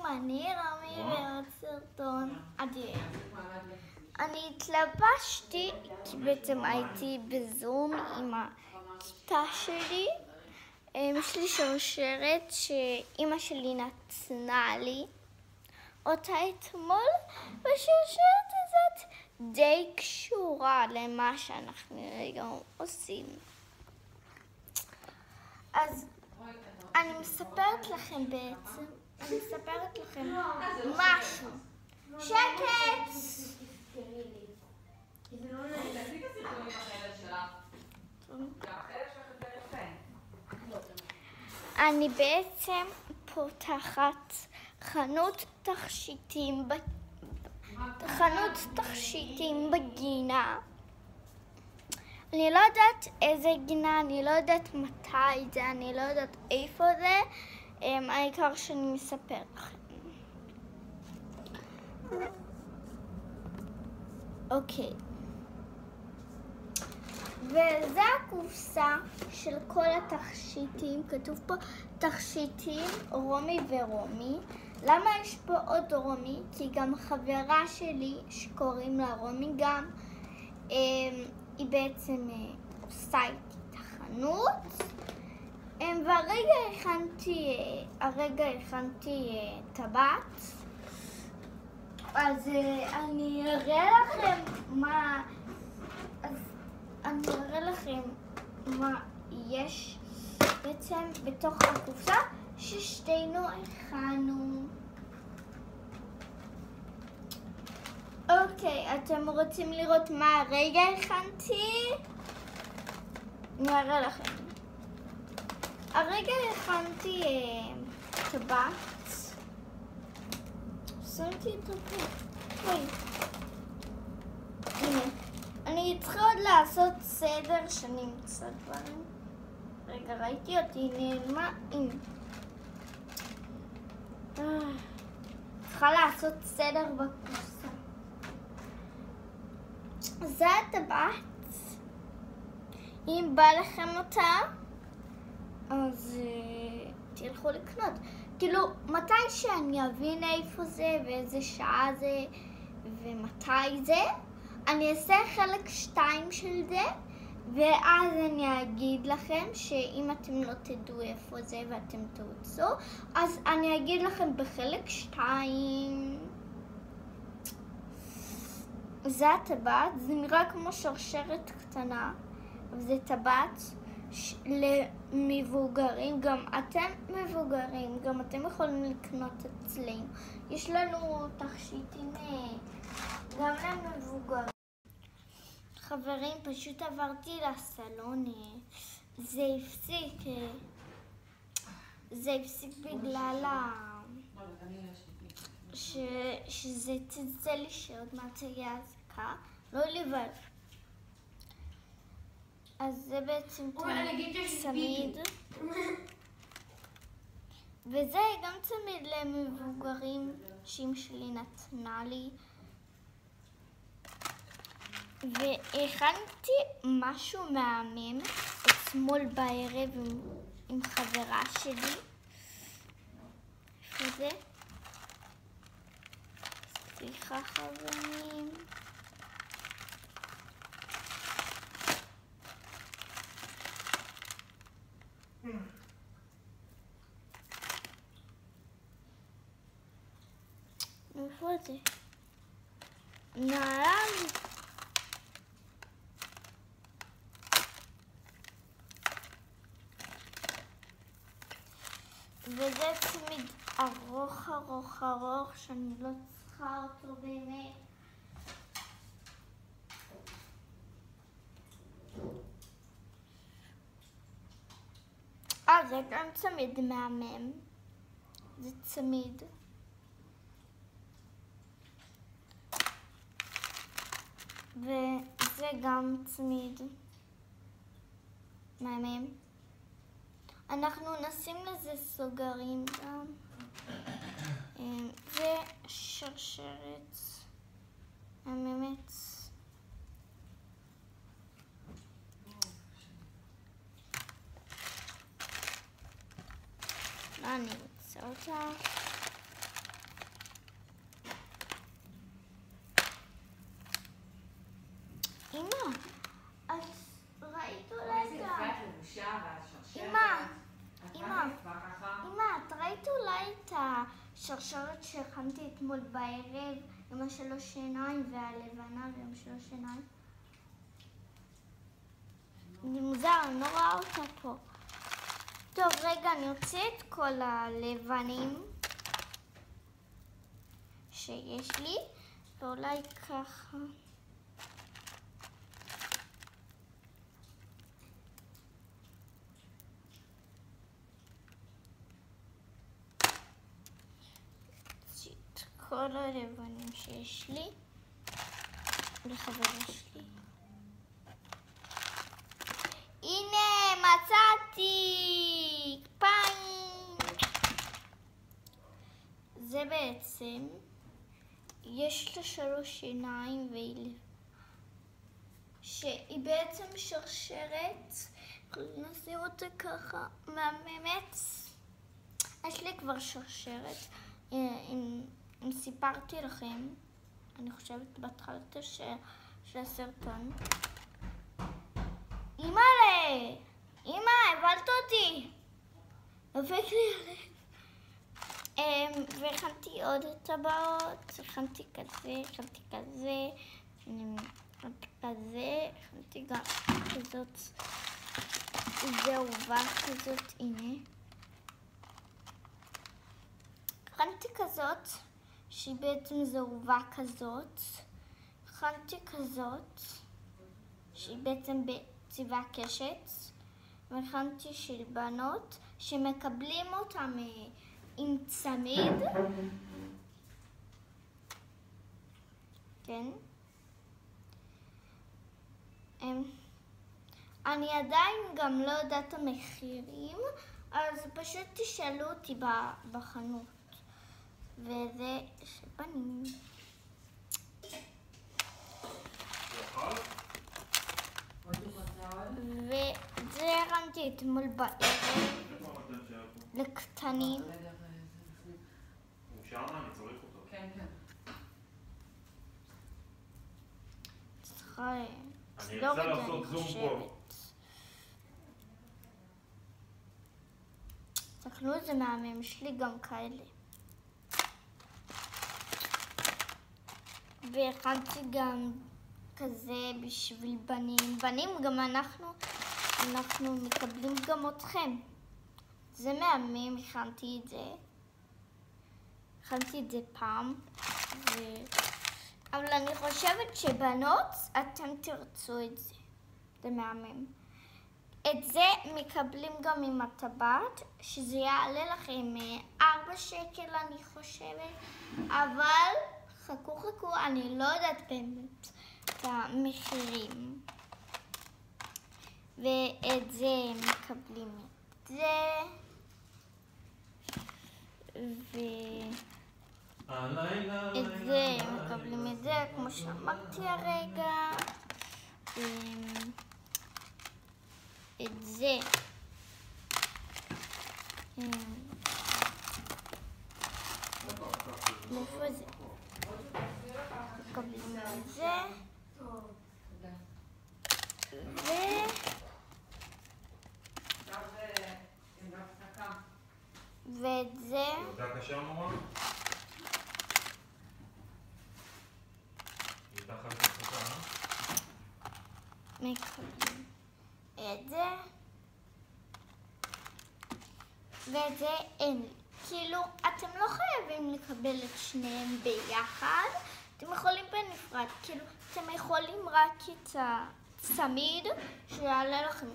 אני רמי ועוד סרטון אדיר. אני התלבשתי כי בעצם הייתי בזום עם הכיתה שלי. יש לי שרשרת שאימא שלי נתנה לי אותה אתמול, והשרשרת הזאת די קשורה למה שאנחנו היום עושים. אז אני מספרת לכם משהו. שקט! אני בעצם פותחת חנות תכשיטים בגינה. אני לא יודעת איזה גינה, אני לא יודעת מתי זה, אני לא יודעת איפה זה. העיקר שאני מספר לכם. אוקיי. וזה הקופסה של כל התכשיטים. כתוב פה תכשיטים רומי ורומי. למה יש פה עוד רומי? כי גם חברה שלי שקוראים לה רומי גם, היא בעצם עושה איתי את החנות. והרגע הכנתי טבעת. אז אני אראה לכם מה יש בעצם בתוך הקופסה ששתינו הכנו. אוקיי, אתם רוצים לראות מה הרגע הכנתי? אני אראה לכם. הרגע הכנתי טבעת. שמתי את הפה. הנה. אני צריכה עוד לעשות סדר שנמצא דברים. רגע, ראיתי אותי נעלמה. הנה. צריכה לעשות סדר בקופסה. זה הטבעת. אם בא לכם אותה, אז תלכו לקנות. כאילו, מתי שאני אבין איפה זה ואיזה שעה זה ומתי זה, אני אעשה חלק 2 של זה, ואז אני אגיד לכם שאם אתם לא תדעו איפה זה ואתם תרצו, אז אני אגיד לכם בחלק 2. זה הטבעת, זה נראה כמו שרשרת קטנה, וזה טבעת למבוגרים, גם אתם מבוגרים, גם אתם יכולים לקנות אצלנו. יש לנו תכשיטים גם למבוגרים. חברים, פשוט עברתי לסלון, זה הפסיק בגלל שזה צלצל לי שעוד מעט יהיה אזעקה, לא לבד. אז זה בעצם צמיד, וזה גם צמיד למבוגרים שאמא שלי נתנה לי. והכנתי משהו מהמם אתמול בערב עם חברה שלי. איפה זה? סליחה חברים. איפה זה? נעלם. וזה צמיד ארוך שאני לא צריכה אותו באמת. זה גם צמיד מהמם. זה צמיד. וזה גם צמיד מהמם. אנחנו נשים לזה סוגרים גם. ושרשרת מהממת. אני רוצה אותה. אמא, את ראית אולי את השרשרת שהכנתי אתמול בערב עם השלוש עיניים והלבנה ועם שלוש עיניים? זה מוזר, אני לא רואה אותה פה. טוב, רגע, אני אוציא את כל הלבנים שיש לי, ואולי ככה. כל הלבנים שיש לי לחברה שלי. הנה, מצאתי! פיינק! זה בעצם, יש לה שלוש עיניים שהיא בעצם שרשרת. נשים אותה ככה, מהממת. יש לי כבר שרשרת. אם סיפרתי לכם, אני חושבת בהתחלת של הסרטון. אמא, הבלת אותי. דופק לי עליהם. והכנתי עוד טבעות, הכנתי כזה, הכנתי כזה, הכנתי כזה, הכנתי גם כזאת, זהובה כזאת, הנה. הכנתי כזאת, שהיא בעצם זהובה כזאת. הכנתי כזאת, שהיא בעצם בצבע קשת. והכנתי של בנות, שמקבלים אותם עם צמיד. כן. אני עדיין גם לא יודעת המחירים, אז פשוט תשאלו אותי בחנות. וזה שבנים. וזה הרמתי אתמול בערב לקטנים. צריכה לסדור את זה, אני חושבת. תקנו את זה מהמם, יש לי גם כאלה. והכנתי גם כזה בשביל בנים. בנים גם אנחנו מקבלים גם אתכם. זה מהמם, הכנתי את זה פעם. אבל אני חושבת שבנות, אתם תרצו את זה. זה מהמם. את זה מקבלים גם עם הטבעת, שזה יעלה לכם 4 שקל אני חושבת. אבל חכו, אני לא יודעת באמת את המחירים. ואת זה מקבלים את זה. ואת זה מקבלים את זה, כמו שאמרתי הרגע. את זה. איפה זה? מקבלים את זה. ואת זה. מקבלים את זה. ואת זה אין. כאילו, אתם לא חייבים לקבל את שניהם ביחד. אתם יכולים בנפרד. כאילו, אתם יכולים רק את הצמיד שיעלה לכם,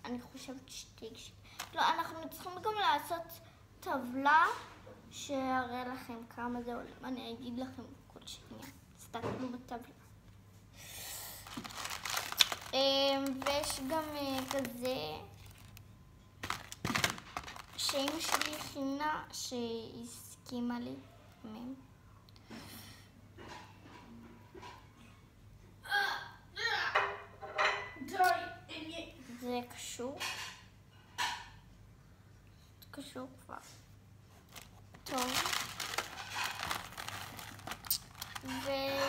אני חושבת שתיק. לא, אנחנו צריכים גם לעשות טבלה שיראה לכם כמה זה עולה. אני אגיד לכם כל שנייה. תסתכלו בטבלה. ויש גם כזה שאמא שלי הכינה שהסכימה לי. זה קשור. קשור כבר. טוב. זה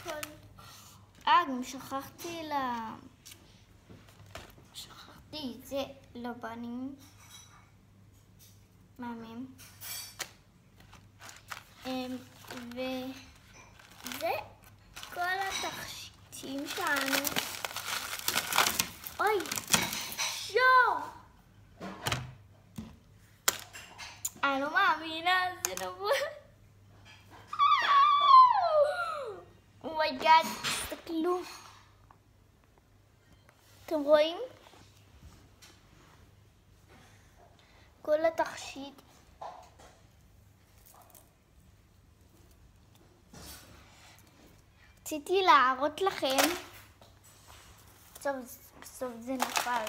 כל. גם שכחתי את זה לבנים מאמים. וזה כל התכשיטים שלנו. אוי, שואו! אני לא מאמינה, זה נבוא. אומייגאד, תסתכלו. אתם רואים? כל התכשיט. רציתי להראות לכם. בסוף זה נפל.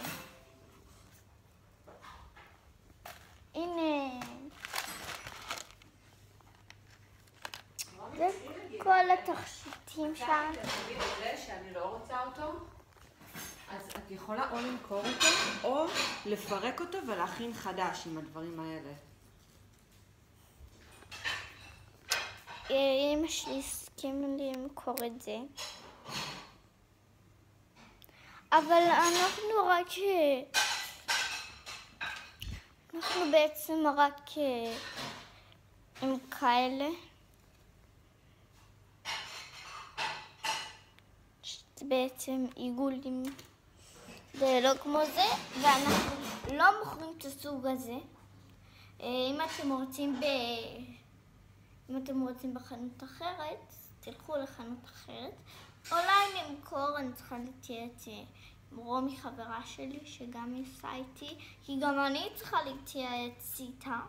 הנה. זה כל התכשיטים שם. תגיד את זה שאני לא רוצה אותו, אז את יכולה או למכור אותו, או לפרק אותו ולהכין חדש עם הדברים האלה. אמא שלי הסכים לי למכור את זה. אבל אנחנו בעצם רק עם כאלה. זה בעצם עיגולים. זה לא כמו זה, ואנחנו לא מוכרים את הסוג הזה. אם אתם רוצים בחנות אחרת, תלכו לחנות אחרת. אולי נמכור, אני צריכה להתייעץ עם רומי חברה שלי, שגם היא עושה איתי, כי גם אני צריכה להתייעץ איתה.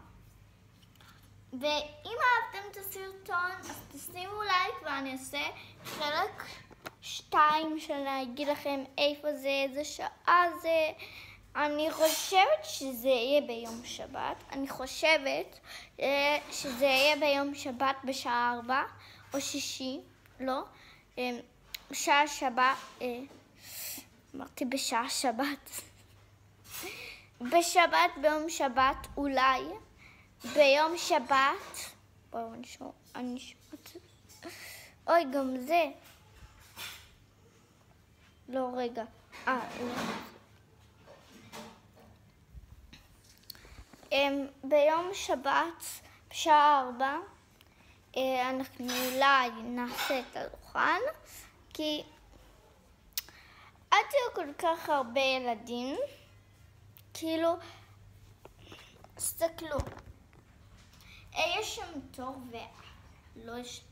ואם אהבתם את הסרטון, אז תשימו לייק ואני אעשה חלק 2 שאני אגיד לכם איפה זה, איזה שעה זה. אני חושבת שזה יהיה ביום שבת. אני חושבת שזה יהיה ביום שבת בשעה 4 או 6, לא. בשעה שבת, אמרתי בשעה שבת. בשבת, ביום שבת, אולי. ביום שבת. בואו אני שומעת. אוי, גם זה. לא, רגע. לא. ביום שבת, בשעה 4, אנחנו אולי נעשה את הדוכן, כי אל תהיו כל כך הרבה ילדים, כאילו, תסתכלו, יש שם תור ולא יש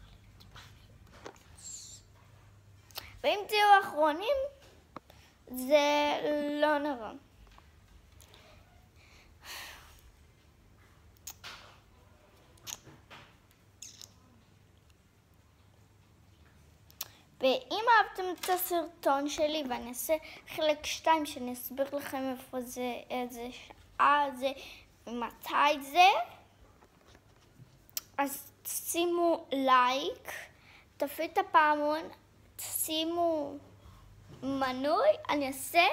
ואם תהיו אחרונים, זה לא נראה. ואם אהבתם את הסרטון שלי, ואני אעשה חלק 2 שאני אסביר לכם איפה זה, איזה שעה זה, מתי זה, אז שימו לייק, תפעילו את הפעמון, שימו מנוי, אני אעשה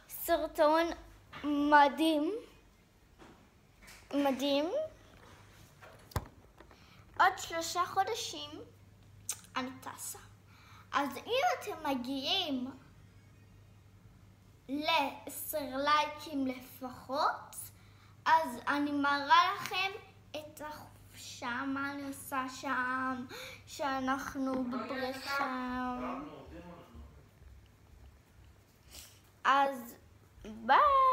סרטון מדהים, עוד 3 חודשים אני טסה. אז אם אתם מגיעים ל10 לייקים לפחות, אז אני מראה לכם את החופשה, מה אני עושה שם, שאנחנו בבריכה. אז ביי.